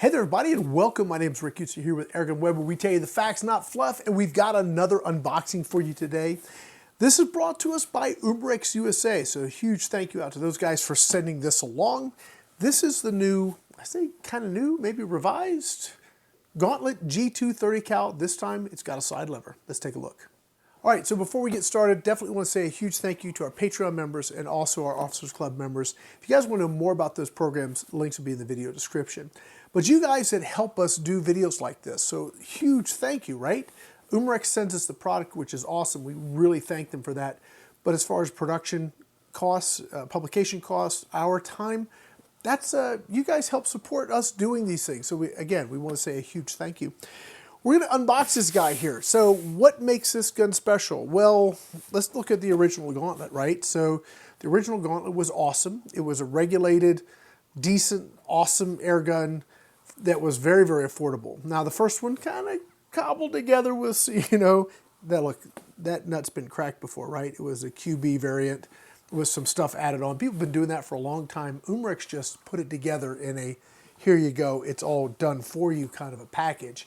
Hey there everybody and welcome. My name is Rick Utzer here with AirgunWeb, where we tell you the facts, not fluff, and we've got another unboxing for you today. This is brought to us by Umarex USA, so a huge thank you out to those guys for sending this along. This is the new, I say kind of new, maybe revised, Gauntlet G2 30 cal. This time it's got a side lever. Let's take a look. All right, so before we get started, definitely want to say a huge thank you to our Patreon members and also our Officers Club members. If you guys want to know more about those programs, links will be in the video description. But you guys that help us do videos like this, so huge thank you, right? Umarex sends us the product, which is awesome. We really thank them for that. But as far as production costs, publication costs, our time, that's you guys help support us doing these things. So again, we want to say a huge thank you. We're going to unbox this guy here. So what makes this gun special? Well, let's look at the original Gauntlet, right? So the original Gauntlet was awesome. It was a regulated, decent, awesome air gun that was very, very affordable. Now the first one kind of cobbled together with, that nut's been cracked before, right? It was a QB variant with some stuff added on. People have been doing that for a long time. Umarex just put it together in a, here you go, it's all done for you kind of a package.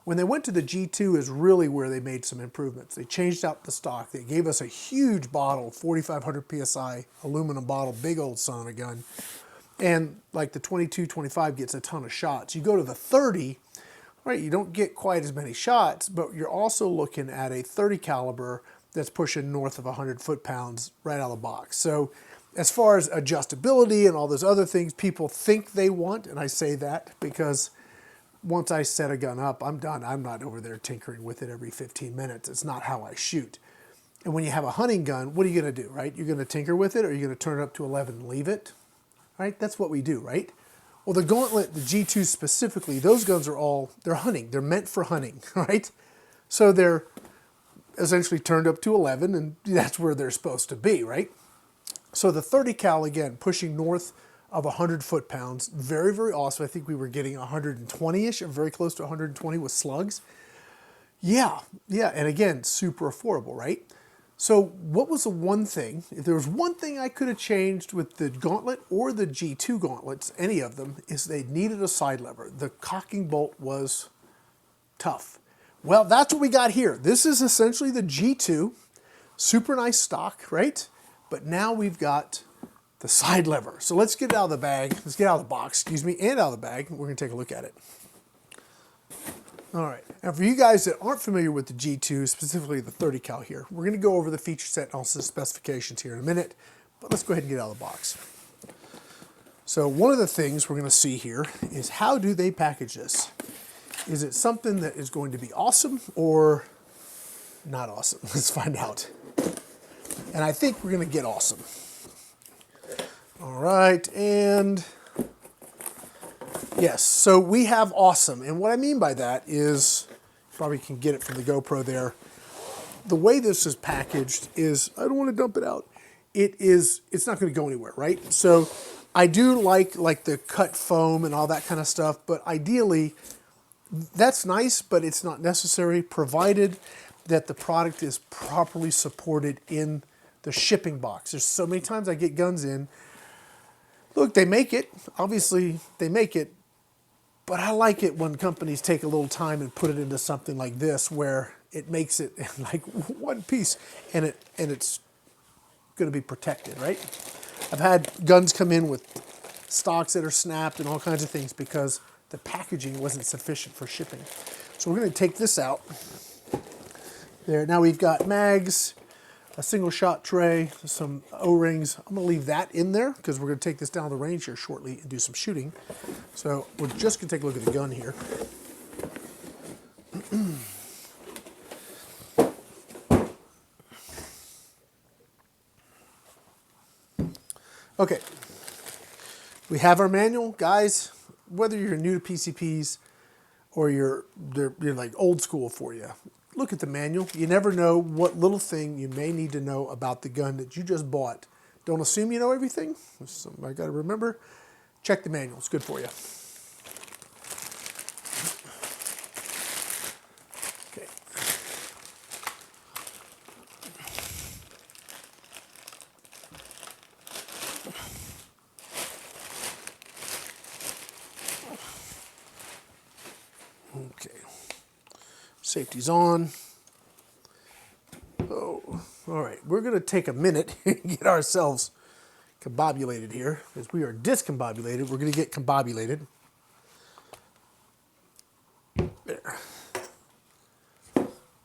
When they went to the G2 is really where they made some improvements. They changed out the stock. They gave us a huge bottle, 4,500 PSI, aluminum bottle, big old son of a gun. And like the 22, 25 gets a ton of shots. You go to the 30, right, you don't get quite as many shots, but you're also looking at a 30 caliber that's pushing north of 100 foot-pounds right out of the box. So as far as adjustability and all those other things people think they want, and I say that because once I set a gun up, I'm done. I'm not over there tinkering with it every 15 minutes. It's not how I shoot. And when you have a hunting gun, what are you going to do, right? You're going to tinker with it, or you're going to turn it up to 11 and leave it, right? That's what we do, right? Well, the Gauntlet, the G2 specifically, those guns are all, they're hunting. They're meant for hunting, right? So they're essentially turned up to 11, and that's where they're supposed to be, right? So the 30 cal, again, pushing north of 100 foot-pounds. Very, very awesome. I think we were getting 120-ish, or very close to 120 with slugs. Yeah, and again, super affordable, right? So what was the one thing, if there was one thing I could have changed with the Gauntlet or the G2 Gauntlets, any of them, is they needed a side lever. The cocking bolt was tough. Well, that's what we got here. This is essentially the G2, super nice stock, right? But now we've got the side lever. So let's get it out of the bag. Let's get out of the box, excuse me, and out of the bag. We're going to take a look at it. All right. Now for you guys that aren't familiar with the G2, specifically the 30 cal here, we're going to go over the feature set and also the specifications here in a minute. But let's go ahead and get out of the box. So one of the things we're going to see here is how do they package this? Is it something that is going to be awesome or not awesome? Let's find out. And I think we're going to get awesome. All right, and yes, so we have awesome. And what I mean by that is, you probably can get it from the GoPro there. The way this is packaged is, I don't want to dump it out. It's not going to go anywhere, right? So I do like the cut foam and all that kind of stuff, but ideally, that's nice, but it's not necessary, provided that the product is properly supported in the shipping box. There's so many times I get guns in. Look, they make it. Obviously, they make it. But I like it when companies take a little time and put it into something like this, where it makes it like one piece, and it's going to be protected, right? I've had guns come in with stocks that are snapped and all kinds of things because the packaging wasn't sufficient for shipping. So we're going to take this out. There. Now we've got mags, a single shot tray, some O-rings. I'm gonna leave that in there because we're gonna take this down the range here shortly and do some shooting. So we're just gonna take a look at the gun here. Okay, we have our manual. Guys, whether you're new to PCPs or you're like old school for you, look at the manual. You never know what little thing you may need to know about the gun that you just bought. Don't assume you know everything. That's something I got to remember. Check the manual. It's good for you. Okay. Okay. Safety's on. Oh, all right. We're going to take a minute and get ourselves combobulated here. As we are discombobulated, we're going to get combobulated. There.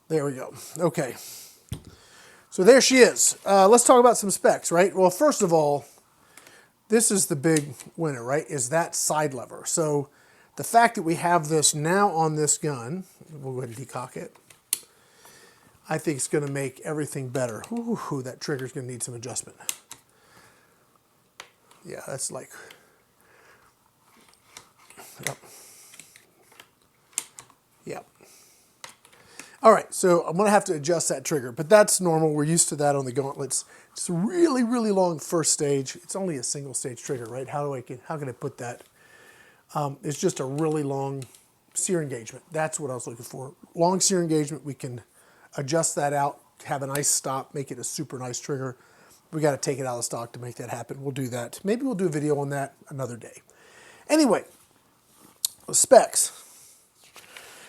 There we go. Okay. So there she is. Let's talk about some specs, right? Well, first of all, this is the big winner, right? Is that side lever. So the fact that we have this now on this gun, we'll go ahead and decock it. I think it's going to make everything better. Ooh, that trigger's going to need some adjustment. Yeah, that's like, yep. Yep. All right, so I'm going to have to adjust that trigger, but that's normal. We're used to that on the Gauntlets. It's a really, really long first stage. It's only a single stage trigger, right? How can I put that? It's just a really long sear engagement. That's what I was looking for. Long sear engagement. We can adjust that out, have a nice stop, make it a super nice trigger. We got to take it out of stock to make that happen. We'll do that. Maybe we'll do a video on that another day. Anyway, specs.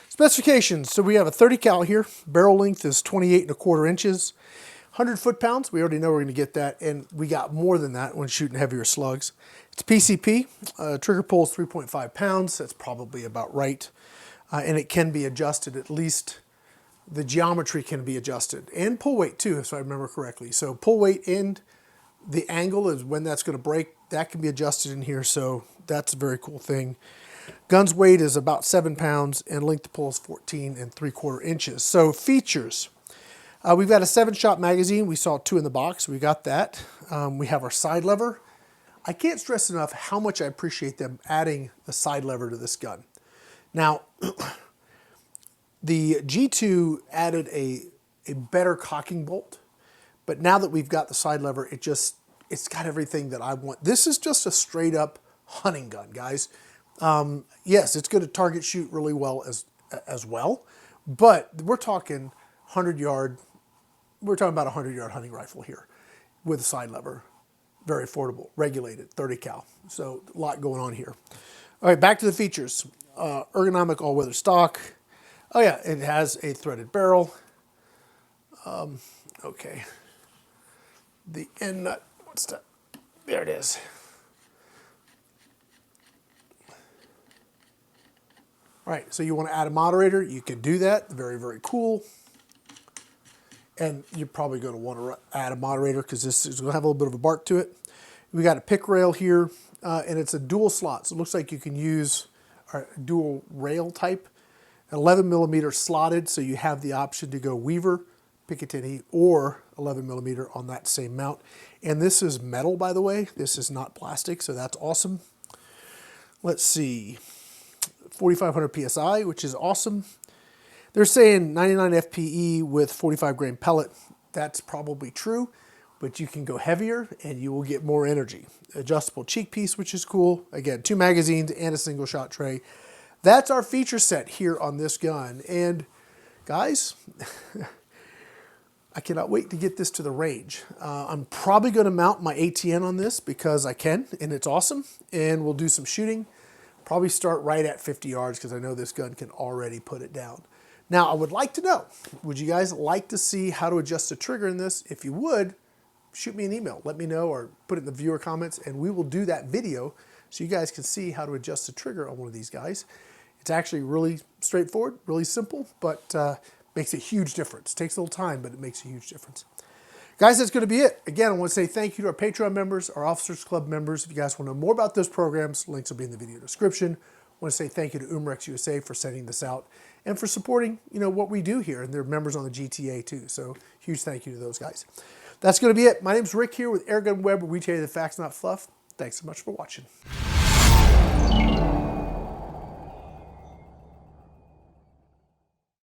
Specifications. So we have a 30 cal here. Barrel length is 28¼ inches. 100 foot-pounds. We already know we're going to get that, and we got more than that when shooting heavier slugs. It's PCP. Trigger pull is 3.5 pounds. That's probably about right. And it can be adjusted, at least the geometry can be adjusted. And pull weight too, if I remember correctly. So pull weight and the angle is when that's going to break. That can be adjusted in here, so that's a very cool thing. Gun's weight is about 7 pounds, and length to pull is 14¾ inches. So features. We've got a 7-shot magazine. We saw 2 in the box. We got that. We have our side lever. I can't stress enough how much I appreciate them adding the side lever to this gun. Now, the G2 added a better cocking bolt, but now that we've got the side lever, it's got everything that I want. This is just a straight up hunting gun, guys. Yes, it's going to target shoot really well as well, but we're talking 100-yard. We're talking about a 100-yard hunting rifle here with a side lever. Very affordable, regulated, 30 cal. So a lot going on here. All right, back to the features. Ergonomic all-weather stock. Oh yeah, it has a threaded barrel. Okay. The end nut, what's that? There it is. All right, so you want to add a moderator, you can do that. Very, very cool. And you're probably going to want to add a moderator because this is going to have a little bit of a bark to it. We got a pick rail here, and it's a dual slot. So it looks like you can use a dual rail type. 11mm slotted, so you have the option to go Weaver, Picatinny, or 11mm on that same mount. And this is metal, by the way. This is not plastic, so that's awesome. Let's see. 4,500 PSI, which is awesome. They're saying 99 FPE with 45 grain pellet. That's probably true, but you can go heavier and you will get more energy. Adjustable cheek piece, which is cool. Again, 2 magazines and a single shot tray. That's our feature set here on this gun. And guys, I cannot wait to get this to the range. I'm probably going to mount my ATN on this because I can, and it's awesome. And we'll do some shooting. Probably start right at 50 yards because I know this gun can already put it down. Now, I would like to know, would you guys like to see how to adjust the trigger in this? If you would, shoot me an email. Let me know or put it in the viewer comments, and we will do that video so you guys can see how to adjust the trigger on one of these guys. It's actually really straightforward, really simple, but makes a huge difference. Takes a little time, but it makes a huge difference. Guys, that's going to be it. Again, I want to say thank you to our Patreon members, our Officers Club members. If you guys want to know more about those programs, links will be in the video description. I want to say thank you to Umarex USA for sending this out and for supporting, what we do here. And they're members on the GTA too. So huge thank you to those guys. That's going to be it. My name's Rick here with AirgunWeb, where we tell you the facts, not fluff. Thanks so much for watching.